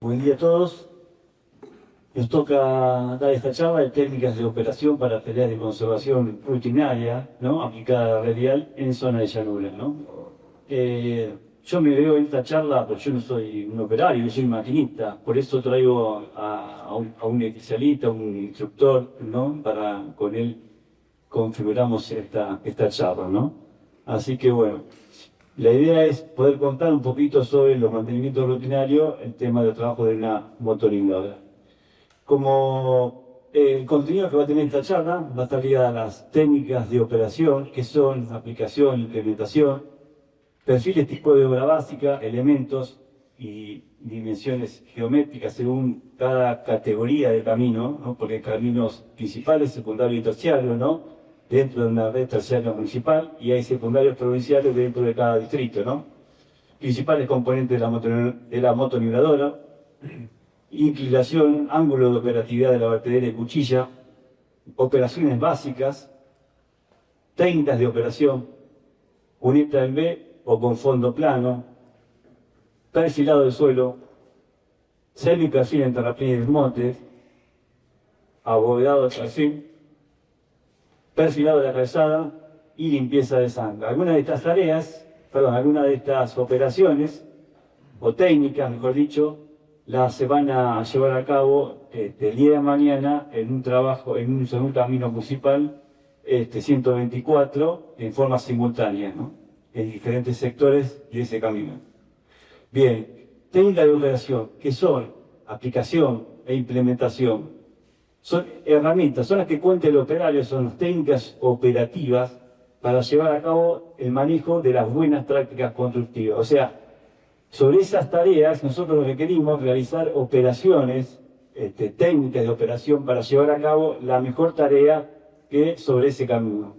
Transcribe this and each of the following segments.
Buen día a todos. Nos toca dar esta charla de técnicas de operación para tareas de conservación rutinaria, ¿no? Aplicada a la red vial en zona de llanura, ¿no? Yo me veo en esta charla, pero yo no soy un operario, yo soy un maquinista, por eso traigo a un especialista, un instructor, ¿no? Con él configuramos esta charla, ¿no? Así que bueno. La idea es poder contar un poquito sobre los mantenimientos rutinarios, el tema del trabajo de una motorizadora. Como el contenido que va a tener esta charla va a estar ligado a las técnicas de operación, que son aplicación, implementación, perfiles tipo de obra básica, elementos y dimensiones geométricas según cada categoría de camino, ¿no? Porque hay caminos principales, secundarios y terciarios, ¿no? Dentro de una red terciaria municipal y hay secundarios provinciales dentro de cada distrito, ¿no? Principales componentes de la motonibradora, inclinación, ángulo de operatividad de la vertedera y cuchilla, operaciones básicas, técnicas de operación, cuneta en B o con fondo plano, perfilado del suelo, semi-perfil en terraplén y desmonte, abovedado de perfil, perfilado de la calzada y limpieza de zanja. Algunas de estas tareas, algunas de estas operaciones, o técnicas, mejor dicho, las se van a llevar a cabo el día de mañana en un trabajo, en un camino municipal 124, en forma simultánea, ¿no? En diferentes sectores de ese camino. Bien, técnicas de operación, que son aplicación e implementación. Son herramientas, son las que cuenta el operario, son las técnicas operativas para llevar a cabo el manejo de las buenas prácticas constructivas. O sea, sobre esas tareas nosotros requerimos realizar operaciones, técnicas de operación para llevar a cabo la mejor tarea que sobre ese camino.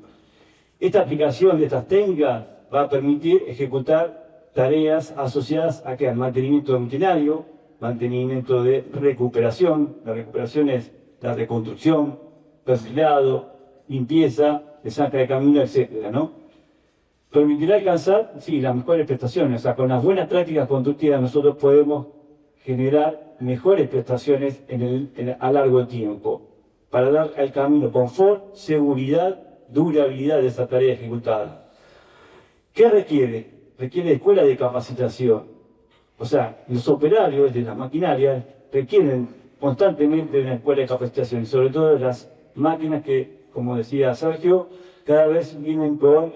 Esta aplicación de estas técnicas va a permitir ejecutar tareas asociadas a al mantenimiento rutinario, mantenimiento de recuperación. La recuperación es la reconstrucción, perfilado, limpieza, de zanja de camino, etc., ¿no? Permitirá alcanzar, sí, las mejores prestaciones. O sea, con las buenas prácticas constructivas nosotros podemos generar mejores prestaciones a largo tiempo para dar al camino confort, seguridad, durabilidad de esa tarea ejecutada. ¿Qué requiere? Requiere escuela de capacitación. O sea, los operarios de las maquinarias requieren constantemente una escuela de capacitación, y sobre todo las máquinas que, como decía Sergio, cada vez vienen con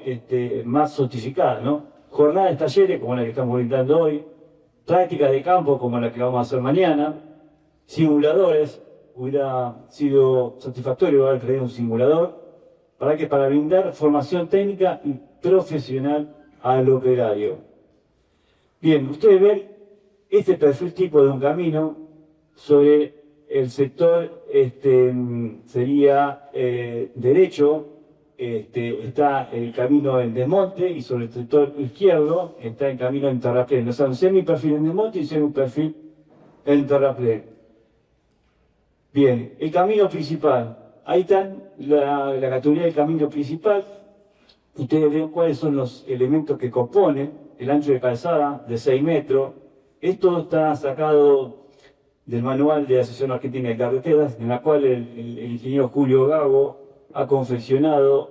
más sofisticadas, ¿no? Jornadas de talleres como la que estamos brindando hoy, prácticas de campo como la que vamos a hacer mañana, simuladores. Hubiera sido satisfactorio haber creado un simulador para brindar formación técnica y profesional al operario. Bien, ustedes ven este perfil tipo de un camino. Sobre el sector sería derecho, está el camino en desmonte, y sobre el sector izquierdo está el camino en terraplén. O sea, un semi-perfil en desmonte y semi-perfil en terraplén. Bien, el camino principal. Ahí está la categoría del camino principal. Ustedes ven cuáles son los elementos que componen el ancho de calzada de 6 metros. Esto está sacado del manual de la Asociación Argentina de Carreteras, en la cual el ingeniero Julio Gago ha confeccionado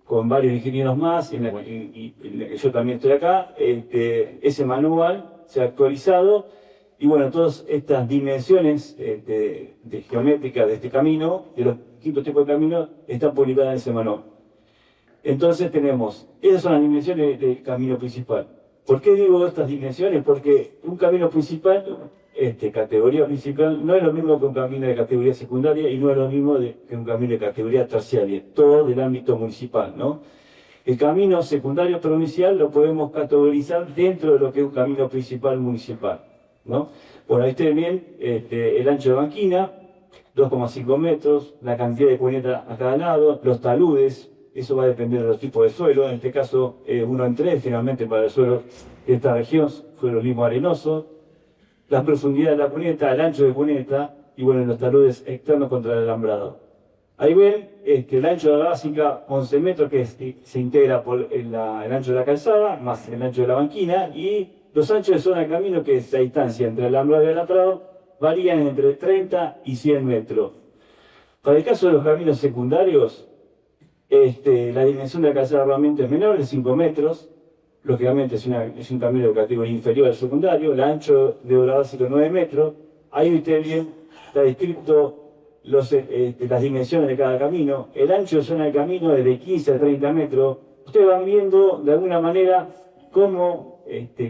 con varios ingenieros más, y en la que yo también estoy acá. Ese manual se ha actualizado, y bueno, todas estas dimensiones de geométricas de este camino, de los distintos tipos de caminos, están publicadas en ese manual. Entonces esas son las dimensiones del camino principal. ¿Por qué digo estas dimensiones? Porque un camino principal, categoría principal, no es lo mismo que un camino de categoría secundaria, y no es lo mismo que un camino de categoría terciaria, todo del ámbito municipal, ¿no? El camino secundario provincial lo podemos categorizar dentro de lo que es un camino principal municipal, ¿no? Bueno, ahí ustedes ven el ancho de banquina, 2,5 metros, la cantidad de cuneta a cada lado, los taludes. Eso va a depender de los tipos de suelo. En este caso, 1 en 3, finalmente, para el suelo de esta región, suelo limo arenoso. La profundidad de la cuneta, el ancho de cuneta, y bueno, los taludes externos contra el alambrado. Ahí ven el ancho de la básica, 11 metros, que se integra por el ancho de la calzada, más el ancho de la banquina, y Los anchos de zona de camino, que es la distancia entre el alambrado y el alambrado, varían entre 30 y 100 metros. Para el caso de los caminos secundarios, la dimensión de la calzada realmente es menor, de 5 metros. Lógicamente es un camino de categoría inferior al secundario. El ancho de obra básica 9 metros. Ahí usted bien está descrito las dimensiones de cada camino. El ancho de zona de camino es de 15 a 30 metros. Ustedes van viendo de alguna manera cómo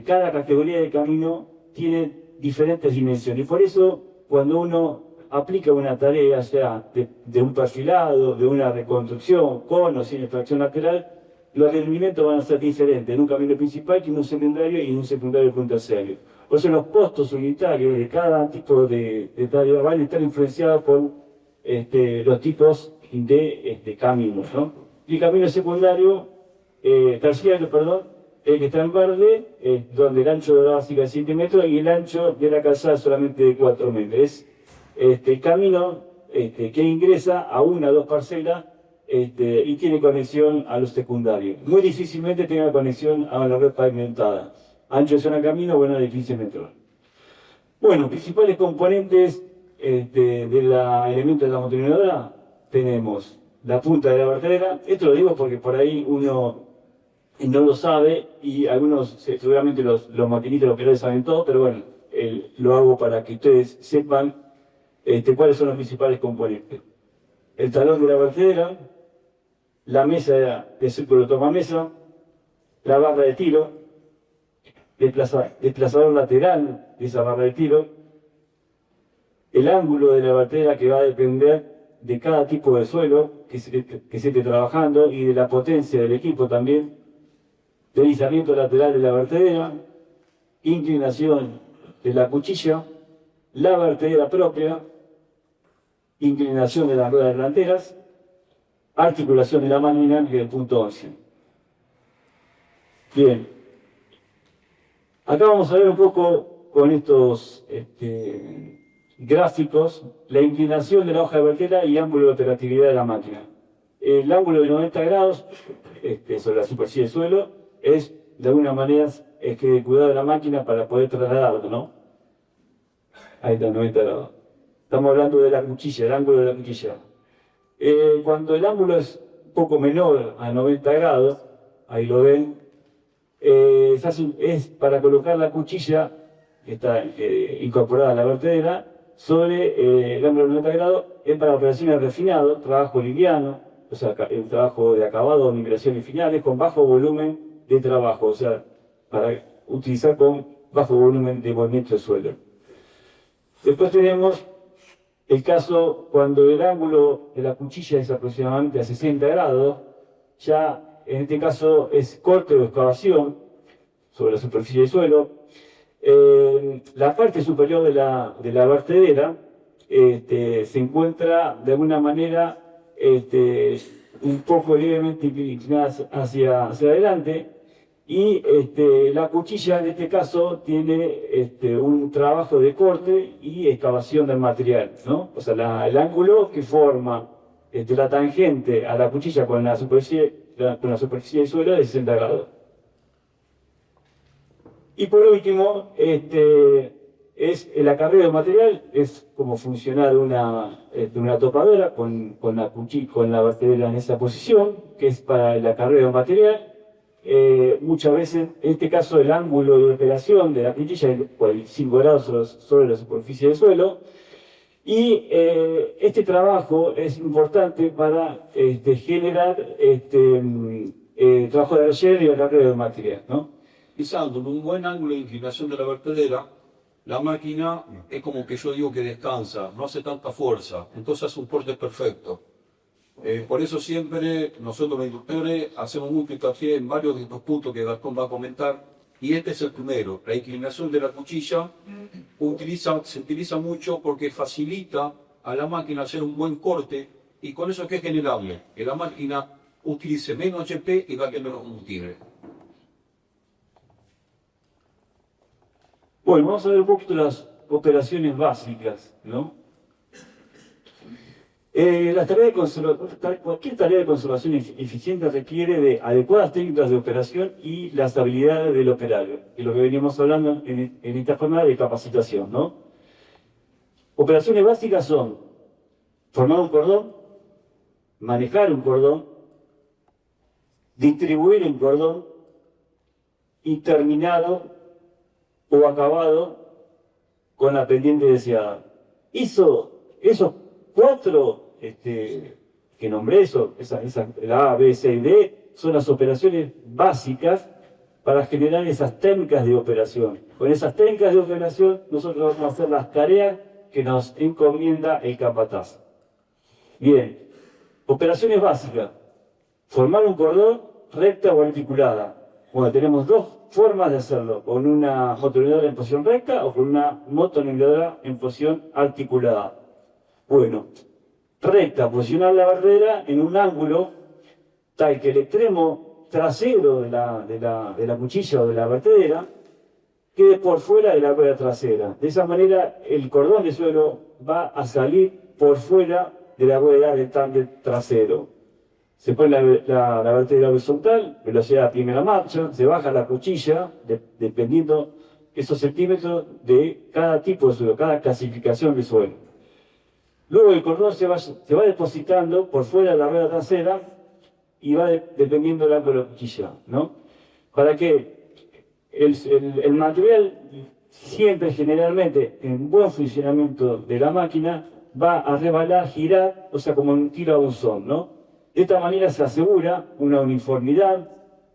cada categoría de camino tiene diferentes dimensiones. Y por eso, cuando uno aplica una tarea, sea de un perfilado, de una reconstrucción, con o sin extracción lateral, los rendimientos van a ser diferentes en un camino principal que en un secundario y en un secundario con un terciario. Por eso los costos unitarios de cada tipo de tarea van a estar influenciados por los tipos de caminos, ¿no? Y el camino secundario, terciario, perdón, el que está en verde, donde el ancho de la básica es 7 metros y el ancho de la calzada solamente de 4 metros. Es el camino que ingresa a una o dos parcelas y tiene conexión a los secundarios. Muy difícilmente tenga conexión a la red pavimentada. Ancho de zona de camino, bueno, de 15 metros. Bueno, principales componentes de la elemento de la motorinadora, tenemos la punta de la vertedera. Esto lo digo porque por ahí uno no lo sabe y algunos, seguramente los maquinistas, los operadores saben todo, pero bueno, lo hago para que ustedes sepan cuáles son los principales componentes. El talón de la vertedera, la mesa de círculo tomamesa, la barra de tiro, desplazador lateral de esa barra de tiro, el ángulo de la vertedera que va a depender de cada tipo de suelo que se esté trabajando y de la potencia del equipo también, deslizamiento lateral de la vertedera, inclinación de la cuchilla, la vertedera propia, inclinación de las ruedas delanteras, articulación de la máquina y el punto 11. Bien, acá vamos a ver un poco con estos gráficos la inclinación de la hoja de vertedera y ángulo de operatividad de la máquina. El ángulo de 90 grados sobre la superficie del suelo es de alguna manera que cuidado de la máquina para poder trasladarlo, ¿no? Ahí está, 90 grados. Estamos hablando de la cuchilla, el ángulo de la cuchilla. Cuando el ángulo es un poco menor a 90 grados, ahí lo ven, es para colocar la cuchilla, que está incorporada a la vertedera, sobre el ángulo de 90 grados, es para operaciones refinadas, trabajo liviano, o sea, el trabajo de acabado, migraciones finales, con bajo volumen de trabajo, o sea, para utilizar con bajo volumen de movimiento de suelo. Después tenemos el caso cuando el ángulo de la cuchilla es aproximadamente a 60 grados, ya en este caso es corte o excavación sobre la superficie del suelo. La parte superior de la vertedera se encuentra de alguna manera un poco levemente inclinada hacia adelante y la cuchilla en este caso tiene un trabajo de corte y excavación del material, ¿no? O sea, el ángulo que forma la tangente a la cuchilla con la superficie del suelo es de 60 grados. Y por último, es el acarreo de material, es como funcionar una topadora con la vertedera en esa posición, que es para el acarreo de material. Muchas veces, en este caso, el ángulo de operación de la cuchilla es 45 grados sobre la superficie del suelo. Y este trabajo es importante para generar trabajo de relleno y acarreo de material, ¿no? Pisando en un buen ángulo de inclinación de la vertedera, la máquina es como que yo digo que descansa, no hace tanta fuerza, entonces hace un corte perfecto. Por eso siempre nosotros los inductores hacemos mucho hincapié en varios de estos puntos que Gastón va a comentar, y este es el primero. La inclinación de la cuchilla se utiliza mucho porque facilita a la máquina hacer un buen corte, y con eso ¿qué es generable? Que la máquina utilice menos HP y gaste menos combustible. Bueno, vamos a ver un poquito las operaciones básicas, ¿no? Cualquier tarea de conservación eficiente requiere de adecuadas técnicas de operación y las habilidades del operario, que es lo que veníamos hablando en esta jornada de capacitación, ¿no? Operaciones básicas son formar un cordón, manejar un cordón, distribuir un cordón y terminado o acabado con la pendiente deseada. Esos cuatro que nombré, la A, B, C y D, son las operaciones básicas para generar esas técnicas de operación. Con esas técnicas de operación nosotros vamos a hacer las tareas que nos encomienda el capataz. Bien, operaciones básicas. Formar un cordón recta o articulada. Bueno, tenemos dos formas de hacerlo, con una motonizadora en posición recta o con una motonizadora en posición articulada. Bueno, recta, posicionar la barrera en un ángulo tal que el extremo trasero de la cuchilla o de la vertedera quede por fuera de la rueda trasera. De esa manera el cordón de suelo va a salir por fuera de la rueda del tándem trasero. Se pone la vertedera horizontal, velocidad primera marcha, se baja la cuchilla, dependiendo esos centímetros de cada tipo de suelo, cada clasificación de suelo. Luego el cordón se va depositando por fuera de la rueda trasera y va dependiendo del ángulo de la cuchilla, ¿no? Para que el material siempre, generalmente, en buen funcionamiento de la máquina, va a rebalar, girar, o sea, como un tiro a buzón, ¿no? De esta manera se asegura una uniformidad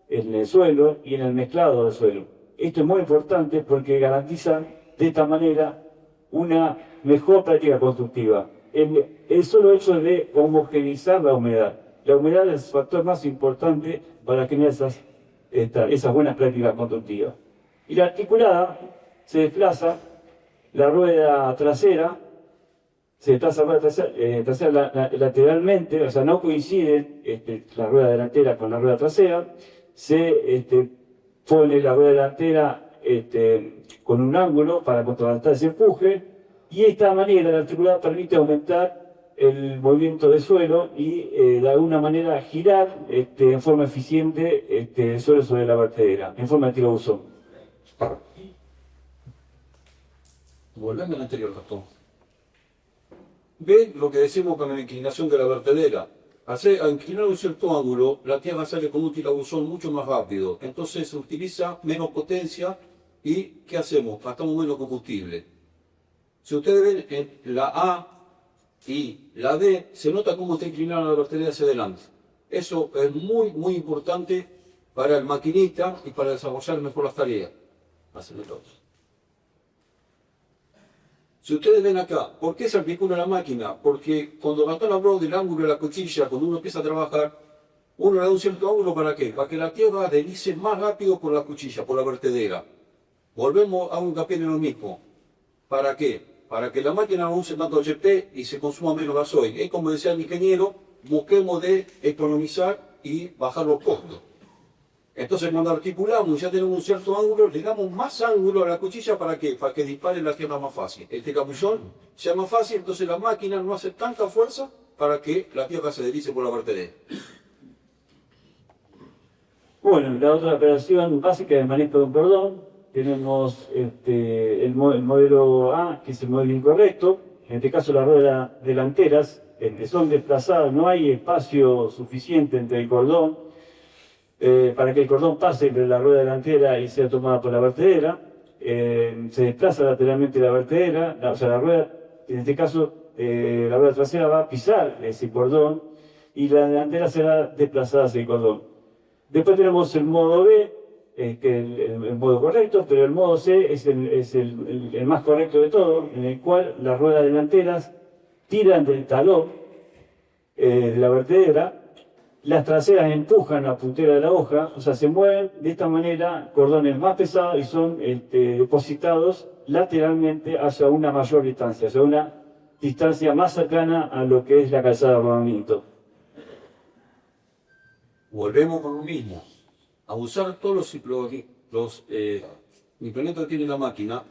en el suelo y en el mezclado del suelo. Esto es muy importante porque garantiza de esta manera una mejor práctica constructiva. El solo hecho de homogeneizar la humedad. La humedad es el factor más importante para generar esas buenas prácticas constructivas. Y la articulada se desplaza la rueda trasera, lateralmente, o sea, no coinciden la rueda delantera con la rueda trasera, se pone la rueda delantera con un ángulo para contrarrestar ese empuje, y de esta manera la articulada permite aumentar el movimiento de suelo y de alguna manera girar en forma eficiente el suelo sobre la vertedera, en forma de tiro buzón. Volvemos al anterior, Gastón. Ve lo que decimos con la inclinación de la vertedera. Al inclinar un cierto ángulo, la tierra sale con un tirabuzón mucho más rápido. Entonces se utiliza menos potencia y ¿qué hacemos? Gastamos menos combustible. Si ustedes ven en la A y la D, se nota cómo está inclinada la vertedera hacia adelante. Eso es muy, muy importante para el maquinista y para desarrollar mejor las tareas. Hacen todos. Si ustedes ven acá, ¿por qué se articula la máquina? Porque cuando Gastón habló del ángulo de la cuchilla, cuando uno empieza a trabajar, uno le da un cierto ángulo ¿para qué? Para que la tierra deslice más rápido por la cuchilla, por la vertedera. Volvemos a un hincapié en lo mismo. ¿Para qué? Para que la máquina no use tanto HP y se consuma menos gasoil. Es como decía el ingeniero, busquemos de economizar y bajar los costos. Entonces cuando articulamos, ya tenemos un cierto ángulo, le damos más ángulo a la cuchilla ¿para qué? Para que dispare la tierra más fácil. El tirabuzón sea más fácil, entonces la máquina no hace tanta fuerza para que la tierra se deslice por la vertedera. Bueno, la otra operación básica es el manejo de un cordón. Tenemos el modelo A, que es el modelo incorrecto. En este caso las ruedas delanteras son desplazadas, no hay espacio suficiente entre el cordón para que el cordón pase entre la rueda delantera y sea tomada por la vertedera. Se desplaza lateralmente la vertedera, o sea, la rueda, en este caso, la rueda trasera va a pisar ese cordón y la delantera será desplazada hacia el cordón. Después tenemos el modo B, que es el modo correcto, pero el modo C es el más correcto de todo, en el cual las ruedas delanteras tiran del talón de la vertedera. Las traseras empujan la puntera de la hoja, o sea, se mueven de esta manera cordones más pesados y son depositados lateralmente hacia una mayor distancia, hacia una distancia más cercana a lo que es la calzada de rodamiento. Volvemos con lo mismo. A usar todos los implementos que tiene la máquina,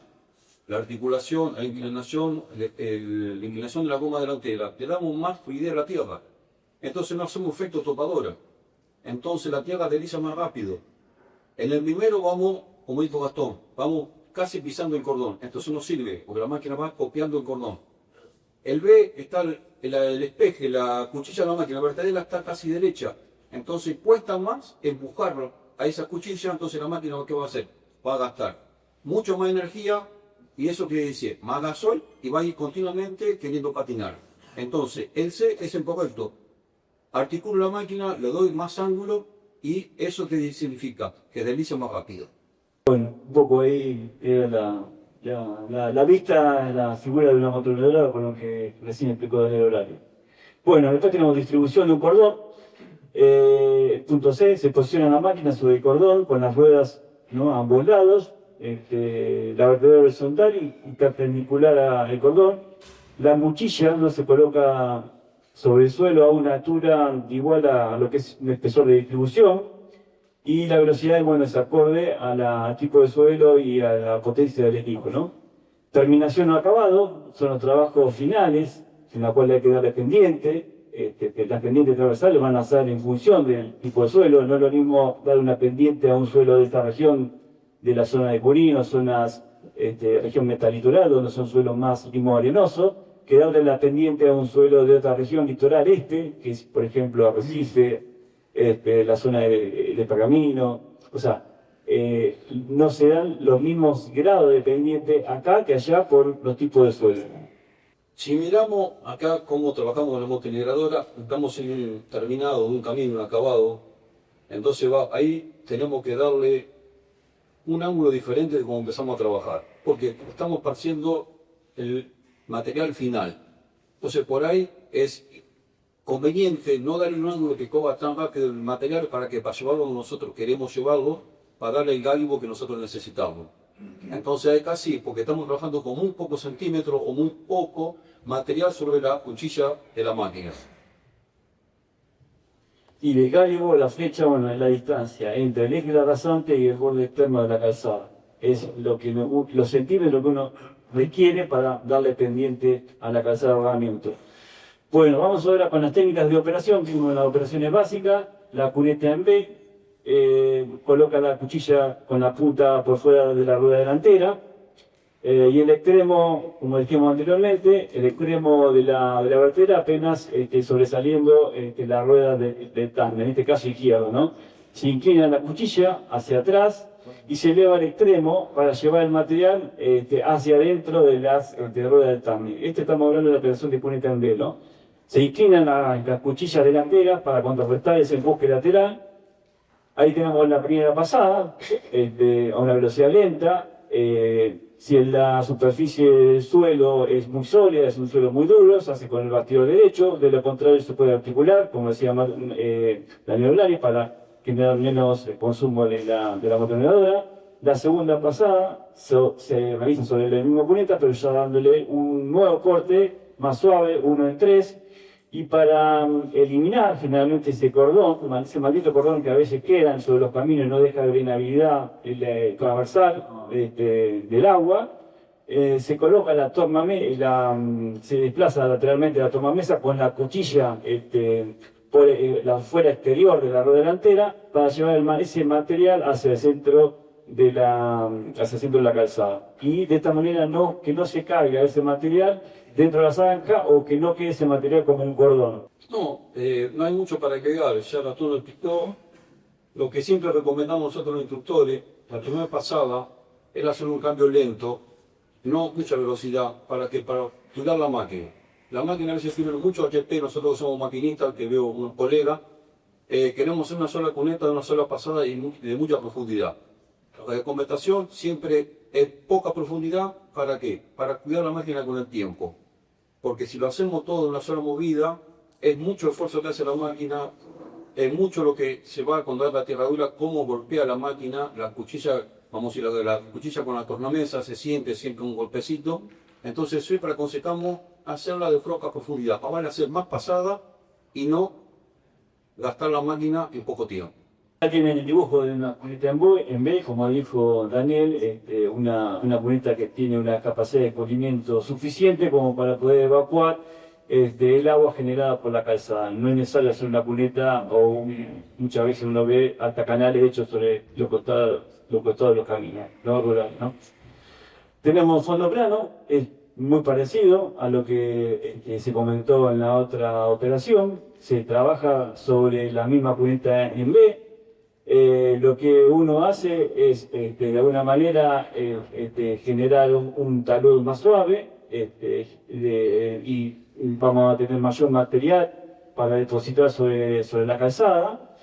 la articulación, la inclinación de la goma delantera, le damos más fluidez a la tierra. Entonces no hacemos efecto topadora. Entonces la tierra desliza más rápido. En el primero vamos, como dijo Gastón, vamos casi pisando el cordón. Entonces no sirve, porque la máquina va copiando el cordón. El B está el espeje, la cuchilla de la máquina vertedera está casi derecha. Entonces cuesta más empujarlo a esa cuchilla, entonces la máquina ¿qué va a hacer? Va a gastar mucho más energía y eso quiere decir más gasoil y va a ir continuamente queriendo patinar. Entonces el C es el correcto. Articulo la máquina, le doy más ángulo y eso qué significa que desliza más rápido. Bueno, un poco ahí era la vista, la figura de una motorizadora con lo que recién explicó Daniel Horario. Bueno, después tenemos distribución de un cordón. Punto C, se posiciona la máquina sobre el cordón con las ruedas, ¿no?, a ambos lados, la vertedera horizontal y perpendicular al cordón. La cuchilla no se coloca sobre el suelo a una altura igual a lo que es un espesor de distribución. Y la velocidad, bueno, es acorde al tipo de suelo y a la potencia del equipo, ¿no? Terminación o acabado son los trabajos finales, en la cual hay que darle pendiente. Las pendientes transversales van a ser en función del tipo de suelo. No es lo mismo dar una pendiente a un suelo de esta región, de la zona de Curino, zonas, región metalitoral, donde son suelos más limo-arenosos, que darle la pendiente a un suelo de otra región litoral que es, por ejemplo, Arrecife, la zona de Pergamino. O sea, no se dan los mismos grados de pendiente acá que allá por los tipos de suelo. Si miramos acá cómo trabajamos con la motonegradora, estamos en un terminado de un camino, un acabado, entonces ahí tenemos que darle un ángulo diferente de cómo empezamos a trabajar, porque estamos partiendo el material final. Entonces por ahí es conveniente no darle un ángulo que coja tan rápido el material para llevarlo donde nosotros queremos llevarlo, para darle el gálibo que nosotros necesitamos. Entonces hay casi, porque estamos trabajando con muy pocos centímetros o muy poco material sobre la cuchilla de la máquina. Y el gálibo, la flecha, bueno, es la distancia entre el eje de la rasante y el borde externo de la calzada. Es los centímetros que uno requiere para darle pendiente a la calzada de rodamiento. Bueno, vamos ahora con las técnicas de operación. Vimos las operaciones básicas, la cuneta en B, coloca la cuchilla con la punta por fuera de la rueda delantera, y el extremo, como dijimos anteriormente, el extremo de la vertedera apenas sobresaliendo la rueda del tándem, en este caso izquierdo, ¿no? Se inclina la cuchilla hacia atrás y se eleva el extremo para llevar el material hacia adentro de las ruedas del tándem. Estamos hablando de la operación de cuneta en B, ¿no? Se inclinan las cuchillas delanteras para contrarrestar ese empuje lateral. Ahí tenemos la primera pasada, a una velocidad lenta. Si la superficie del suelo es muy sólida, es un suelo muy duro, se hace con el bastidor derecho. De lo contrario, se puede articular, como decía Daniel Olari, para generar menos consumo de la motonegradora. La segunda pasada se realiza sobre la misma cuneta, pero ya dándole un nuevo corte más suave, 1 en 3. Y para eliminar generalmente ese cordón, ese maldito cordón que a veces queda sobre los caminos y no deja drenabilidad transversal del agua, se coloca se desplaza lateralmente la tornamesa con la cuchilla por la fuera exterior de la rueda delantera para llevar ese material hacia el centro de la calzada. Y de esta manera que no se caiga ese material dentro de la zanca o que no quede ese material como un cordón. No hay mucho para agregar, ya la lo explicó. Lo que siempre recomendamos nosotros los instructores, la primera pasada, es hacer un cambio lento, no mucha velocidad, para cuidar la máquina. La máquina a veces tiene mucho HP, nosotros somos maquinistas, que veo unos colegas, queremos hacer una sola cuneta de una sola pasada y de mucha profundidad. La recomendación siempre es poca profundidad, ¿para qué? Para cuidar la máquina con el tiempo. Porque si lo hacemos todo en una sola movida, es mucho esfuerzo que hace la máquina, es mucho lo que se va cuando da la tierra dura, cómo golpea la máquina, la cuchilla, vamos a decir, la cuchilla con la tornamesa, se siente siempre un golpecito. Entonces siempre aconsejamos hacerla de poca profundidad, para hacer más pasada y no gastar la máquina en poco tiempo. Acá tienen el dibujo de una cuneta en B, como dijo Daniel, una cuneta que tiene una capacidad de cubrimiento suficiente como para poder evacuar el agua generada por la calzada. No es necesario hacer una cuneta muchas veces uno ve hasta canales hechos sobre los costados de los caminos, ¿no? Rural, ¿no? Tenemos fondo plano, es muy parecido a lo que se comentó en la otra operación. Se trabaja sobre la misma cuneta en B. Lo que uno hace es, de alguna manera, generar un talud más suave y vamos a tener mayor material para depositar sobre la calzada.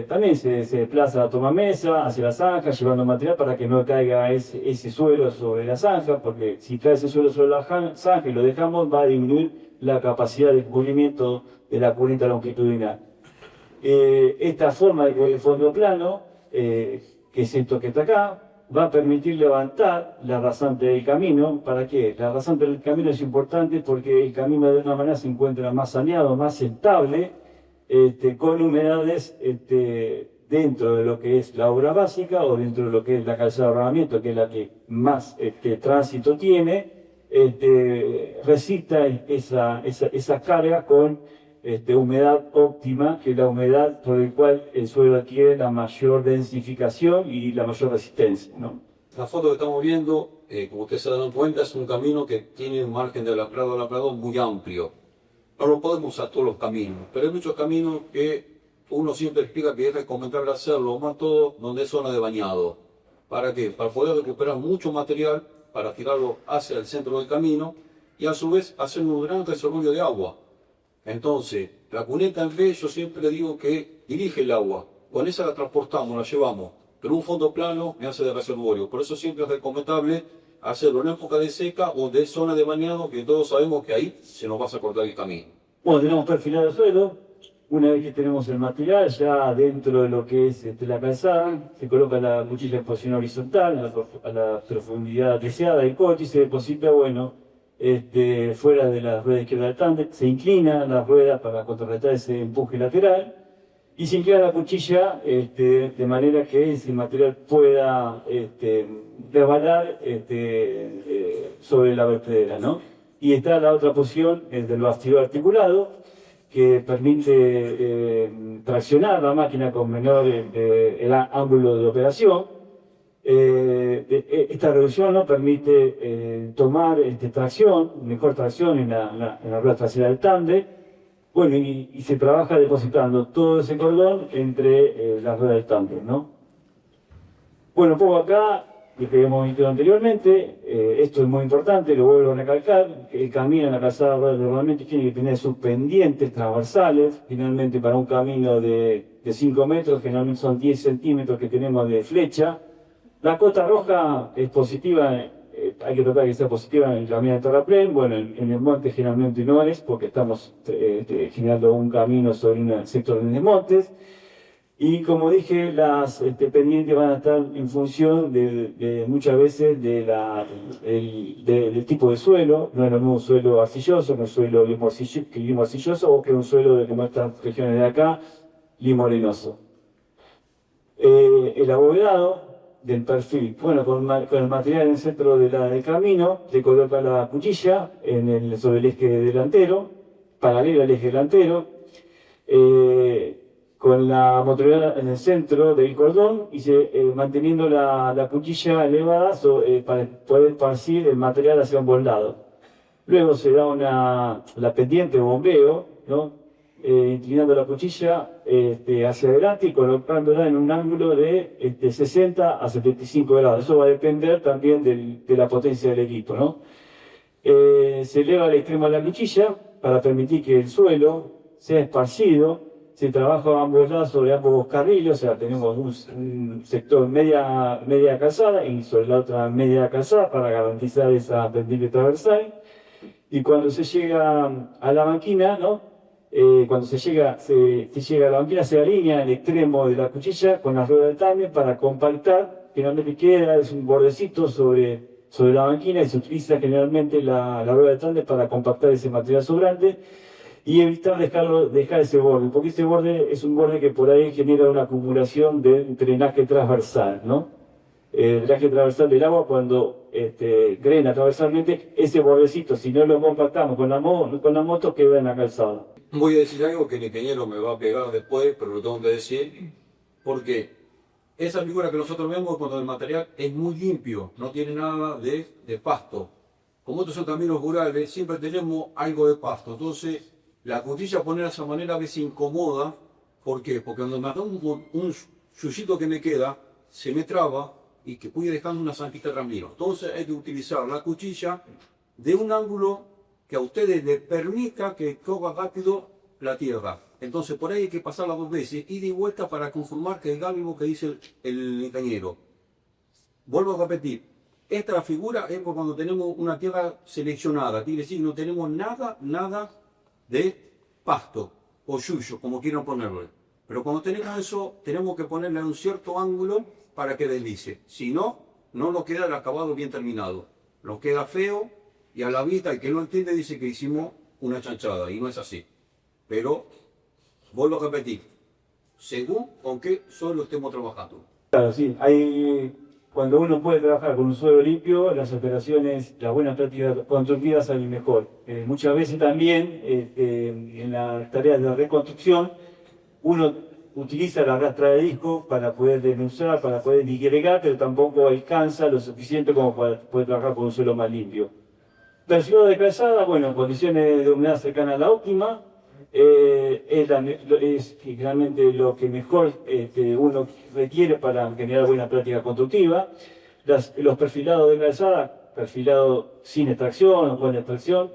También se desplaza a tomamesa hacia la zanja, llevando material para que no caiga ese suelo sobre la zanja, porque si cae ese suelo sobre la zanja y lo dejamos, va a disminuir la capacidad de cubrimiento de la cuneta longitudinal. Esta forma de fondo plano, que es esto que está acá, va a permitir levantar la rasante del camino. ¿Para qué? La rasante del camino es importante porque el camino de una manera se encuentra más saneado, más estable, con humedades dentro de lo que es la obra básica o dentro de lo que es la calzada de rodamiento, que es la que más tránsito tiene, resista esa carga con humedad óptima, que es la humedad por la cual el suelo adquiere la mayor densificación y la mayor resistencia, ¿no? La foto que estamos viendo, como ustedes se dan cuenta, es un camino que tiene un margen de labrado a labrado muy amplio. No lo podemos usar todos los caminos, pero hay muchos caminos que uno siempre explica que es recomendable hacerlo, más todo donde es zona de bañado. ¿Para qué? Para poder recuperar mucho material, para tirarlo hacia el centro del camino y a su vez hacer un gran reservorio de agua. Entonces, la cuneta en B yo siempre le digo que dirige el agua, con esa la transportamos, la llevamos, pero un fondo plano me hace de reservorio. Por eso siempre es recomendable hacerlo en época de seca o de zona de bañado, que todos sabemos que ahí se nos va a cortar el camino. Bueno, tenemos perfilado el suelo. Una vez que tenemos el material, ya dentro de lo que es la calzada, se coloca la cuchilla en posición horizontal, a la profundidad deseada del coche, y se deposita, bueno, fuera de la rueda izquierda del tándem, se inclina la rueda para contrarrestar ese empuje lateral, y se inclina la cuchilla de manera que ese material pueda resbalar sobre la vertedera, ¿no? Y está la otra posición, el del bastidor articulado, que permite traccionar la máquina con menor el ángulo de operación. Esta reducción nos permite tomar mejor tracción en la rueda trasera del tándem. Bueno, y se trabaja depositando todo ese cordón entre la rueda del tándem, ¿no? Bueno, pongo acá lo que hemos visto anteriormente. Esto es muy importante, lo vuelvo a recalcar. El camino en la calzada normalmente tiene que tener sus pendientes transversales. Finalmente, para un camino de 5 metros, generalmente son 10 centímetros que tenemos de flecha. La cota roja es positiva, hay que tratar que sea positiva en el camino de terraplén. Bueno, en el monte generalmente no es, porque estamos generando un camino sobre un sector de desmontes. Y como dije, las pendientes van a estar en función muchas veces del tipo de suelo. No es lo mismo un suelo arcilloso que un suelo limo arcilloso o que un suelo de como estas regiones de acá, limo arenoso. El abovedado del perfil, bueno, con el material en el centro del camino, se coloca la cuchilla sobre el eje delantero, paralela al eje delantero, con la motoriedad en el centro del cordón y manteniendo la cuchilla elevada para poder esparcir el material hacia un lado. Luego se da la pendiente de bombeo, ¿no? Inclinando la cuchilla hacia adelante y colocándola en un ángulo de 60 a 75 grados. Eso va a depender también de la potencia del equipo, ¿no? Se eleva al extremo de la cuchilla para permitir que el suelo sea esparcido. Se trabaja a ambos lados sobre ambos carriles, o sea, tenemos un sector media calzada y sobre la otra media calzada para garantizar esa pendiente transversal. Y cuando se llega a la banquina, ¿no? Cuando se llega a la banquina, se alinea el extremo de la cuchilla con la rueda del tándem para compactar. Finalmente queda un bordecito sobre la banquina y se utiliza generalmente la rueda del tándem para compactar ese material sobrante. y evitar dejar ese borde, porque ese borde es un borde que por ahí genera una acumulación de drenaje transversal, ¿no? El drenaje transversal del agua cuando drena transversalmente, ese bordecito, si no lo compactamos con la moto, queda en la calzada. Voy a decir algo que el ingeniero me va a pegar después, pero lo tengo que decir, porque esa figura que nosotros vemos cuando el material es muy limpio, no tiene nada de pasto. Como estos son caminos rurales, siempre tenemos algo de pasto. Entonces, la cuchilla ponerla de esa manera a veces incomoda. ¿Por qué? Porque cuando me da un yuyito que me queda, se me traba y que puede dejando una zancita ramiro. Entonces hay que utilizar la cuchilla de un ángulo que a ustedes les permita que coja rápido la tierra. Entonces por ahí hay que pasarla 2 veces, ida y vuelta para conformar que es lo mismo que dice el ingeniero. Vuelvo a repetir, esta figura es por cuando tenemos una tierra seleccionada, quiere decir no tenemos nada de pasto o yuyo, como quieran ponerle. Pero cuando tenemos eso, tenemos que ponerle un cierto ángulo para que deslice. Si no, no nos queda el acabado bien terminado. Nos queda feo y a la vista el que no entiende dice que hicimos una chanchada y no es así. Pero, vuelvo a repetir, según con qué suelo estemos trabajando. Claro, sí, cuando uno puede trabajar con un suelo limpio, las operaciones, las buenas prácticas constructivas salen mejor. Muchas veces también en las tareas de reconstrucción, uno utiliza la rastra de disco para poder denunciar, para poder digregar, pero tampoco alcanza lo suficiente como para poder trabajar con un suelo más limpio. Perfilado de calzada, bueno, en condiciones de humedad cercana a la óptima, es realmente lo que mejor uno requiere para generar buena práctica constructiva. Los perfilados de calzada, perfilado sin extracción o con extracción,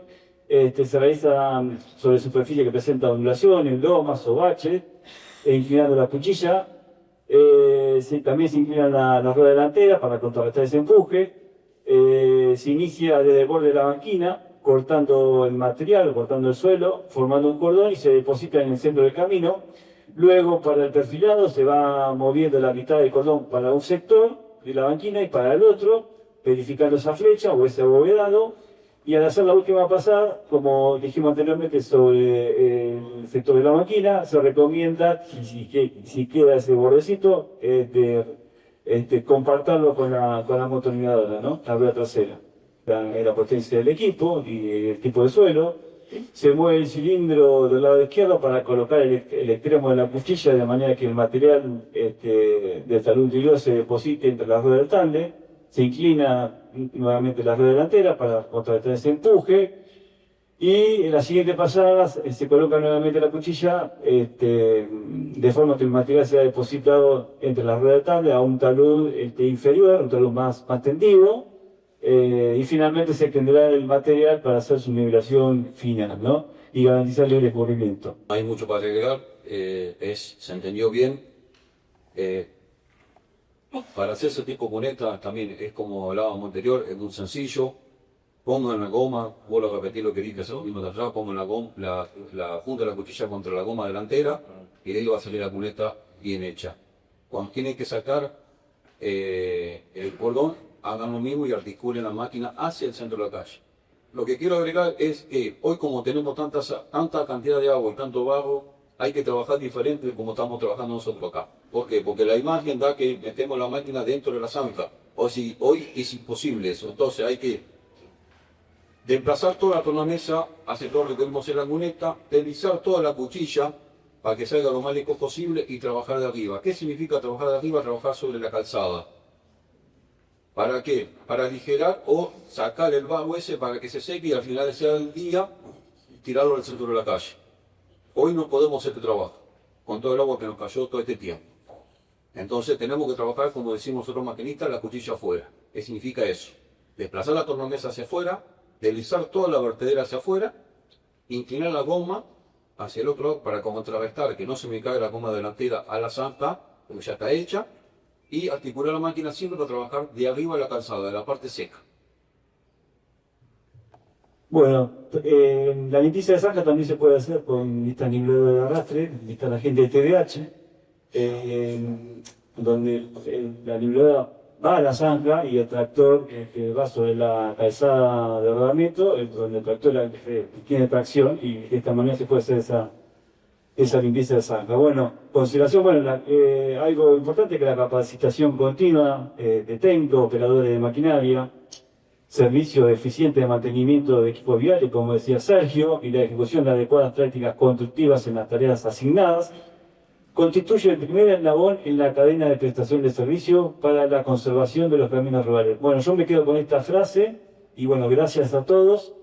se realizan sobre superficie que presenta ondulaciones, lomas o baches, inclinando la cuchilla. También se inclina la rueda delantera para contrarrestar ese empuje. Se inicia desde el borde de la banquina, cortando el material, cortando el suelo, formando un cordón y se deposita en el centro del camino. Luego, para el perfilado, se va moviendo la mitad del cordón para un sector de la banquina y para el otro, verificando esa flecha o ese abovedado. Y al hacer la última pasada, como dijimos anteriormente, sobre el sector de la banquina, se recomienda, si queda ese bordecito, compartirlo con la motorizadora, ¿no? La rueda trasera. La potencia del equipo y el tipo de suelo. Se mueve el cilindro del lado izquierdo para colocar el extremo de la cuchilla de manera que el material del talud anterior se deposite entre las ruedas del tándem. Se inclina nuevamente la rueda delantera para contrarrestar ese empuje. Y en la siguiente pasada se coloca nuevamente la cuchilla de forma que el material sea depositado entre las ruedas del tándem a un talud inferior, un talud más tendido. Y finalmente se extenderá el material para hacer su nivelación final, ¿no? Y garantizar libre escurrimiento. No hay mucho para agregar, se entendió bien. Para hacer ese tipo de cuneta también es como hablábamos anterior, es muy sencillo. Pongan la goma, vuelvo a repetir lo que dije hace un minuto atrás, pongan la junta de la cuchilla contra la goma delantera y de ahí va a salir la cuneta bien hecha. Cuando tienen que sacar el cordón, hagan lo mismo y articulen la máquina hacia el centro de la calle. Lo que quiero agregar es que hoy como tenemos tanta cantidad de agua y tanto barro, hay que trabajar diferente de como estamos trabajando nosotros acá. ¿Por qué? Porque la imagen da que metemos la máquina dentro de la zanja. Hoy es imposible eso, entonces hay que desplazar toda la tornamesa hacia todo lo que vemos en la cuneta, deslizar toda la cuchilla para que salga lo más lejos posible y trabajar de arriba. ¿Qué significa trabajar de arriba? Trabajar sobre la calzada. ¿Para qué? Para aligerar o sacar el barro ese para que se seque y al final del día tirarlo al centro de la calle. Hoy no podemos hacer este trabajo con todo el agua que nos cayó todo este tiempo. Entonces tenemos que trabajar, como decimos nosotros maquinistas, la cuchilla afuera. ¿Qué significa eso? Desplazar la tornamesa hacia afuera, deslizar toda la vertedera hacia afuera, inclinar la goma hacia el otro lado para contrarrestar que no se me caiga la goma delantera a la zanja, porque ya está hecha, y articular la máquina siempre para trabajar de arriba a la calzada, de la parte seca. Bueno, la limpieza de zanja también se puede hacer con esta niveladora de arrastre, esta la gente de TDH, donde la niveladora va a la zanja y el tractor que va sobre la calzada de rodamiento, donde el tractor tiene tracción y de esta manera se puede hacer esa limpieza de zanja. Bueno, consideración, bueno, algo importante que la capacitación continua de técnicos, operadores de maquinaria, servicio eficiente de mantenimiento de equipos viales, como decía Sergio, y la ejecución de adecuadas prácticas constructivas en las tareas asignadas, constituye el primer eslabón en la cadena de prestación de servicio para la conservación de los caminos rurales. Bueno, yo me quedo con esta frase y bueno, gracias a todos.